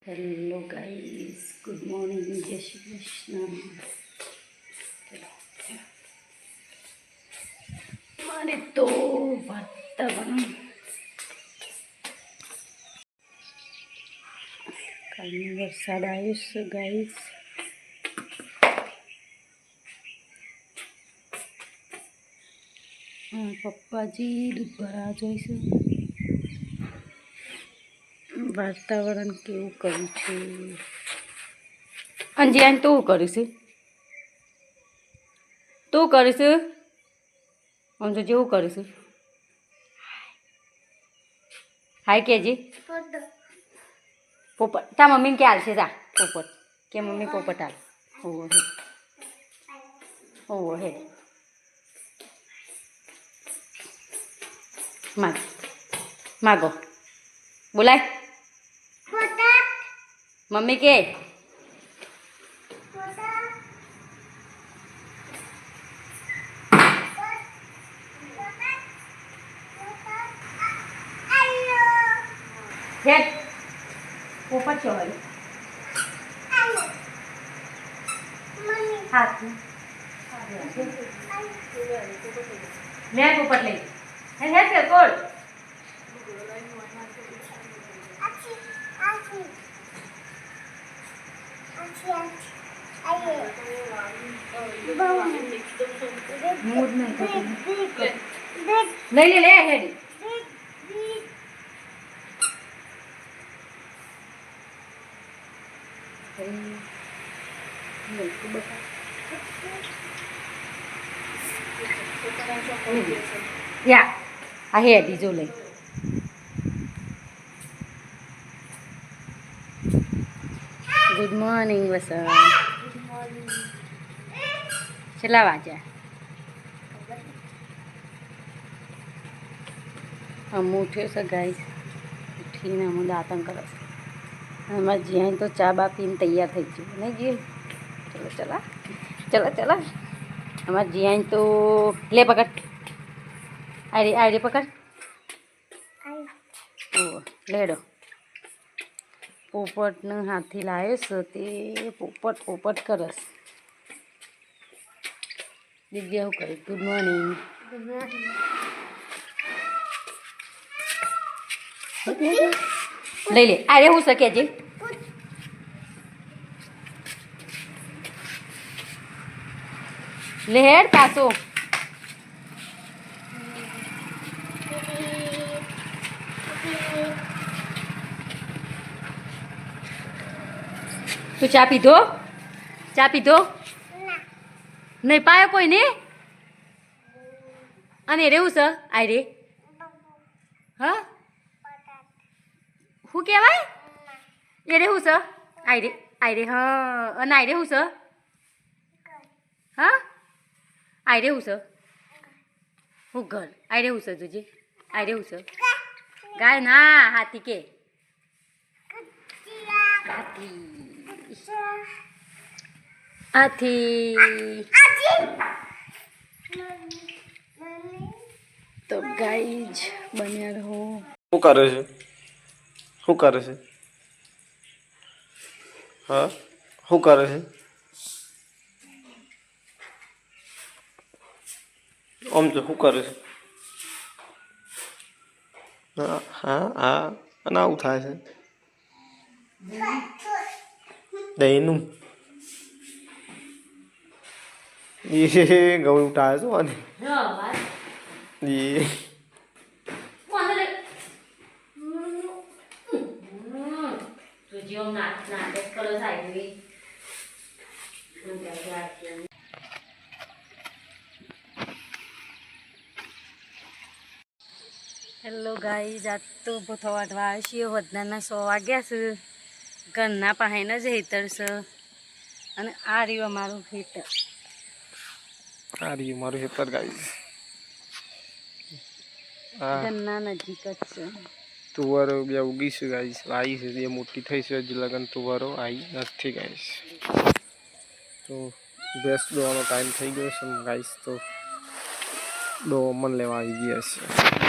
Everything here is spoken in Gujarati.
હેલો ગાઈસ, ગુડ મોર્નિંગ, જય શ્રી કૃષ્ણ. મારે તો વાતાવરણ કાલનો વરસાદ આવ્યો છે ગાઈસ. પપ્પાજી દૂધ ભરા જોઈશું. વાતાવરણ કેવું કર્યું છે. અંજી આને તું કરીશું, તું કરીશું, આમ તો જેવું કરીશું. હાય કેજી પોપટ. તા મમ્મીને કે હાલશે તા પોપટ કે મમ્મી પોપટ હાલ. ઓહો હે માગ માગો બોલાય મમ્મી કે હેડ પોપટ છો હોય હાથ લે પોપટ લઈ હેડ કે કોલ મૂડ નહીં લઈ લે હેડ યા આ હેડી જો લઈ ગુડ મોર્નિંગ વસંત. કેટલા વાગ્યા? અમું ઉઠ્યો છે ગાઈસ. ઉઠીને અમું દાંતણ કરે છે. અમારે જ્યાં તો ચા બા પીને તૈયાર થઈ ગયું નહીં જીએ. ચલો ચલા ચલા ચલા અમારે જ્યાં તો લે પકડ આયરે પકડ. ઓ લેડો પોપટને હાથથી લાવ્યો છે તે પોપટ પોપટ કરસ. દિવ્યા શું કરે? Good morning. લઈ લે અરે હું શકે છે લહેર પાછો તું ચા પીધો? ચા પીધો નહીં પાયો કોઈ ને? અને રેવું છે આય રે હા શું કહેવાય એ રે હું છે આય રે હા અને આય રે હું છે હા આય રે હું છે હું ઘર આય રે હું છે જોજે આય રે હું છે ગાય ના હાથી કે હાથી હાથી તો ગાઈજ બન્યા રહો. શું કરે છે? શું કરે છે? હા શું કરે છે? આમ તો શું કરે છે? હા હા હા અને આવું થાય છે દહીંનું એ ગૌ ઉઠાવે છે અને એ હેલો ગાઈઝ, આજ તો ભૂથો વાટવા આવે છીએ. વધનાના 100 વાગ્યા છે. ઘરના પાસેના જ હેતર છે અને આ રહ્યું અમારું હેતર. આ રહ્યું મારું હેતર ગાઈઝ. ઘરના નજીક જ છે. તુવારો બે ઉગી છે ગાઈઝ. આવી છે એ મોટી થઈ છે હજી લગન તુવારો આવી નથી ગાઈઝ. તો ભેંસ દોવાનો ટાઈમ થઈ ગયો છે ગાઈઝ. તો દો મન લેવા આવી ગયા છે.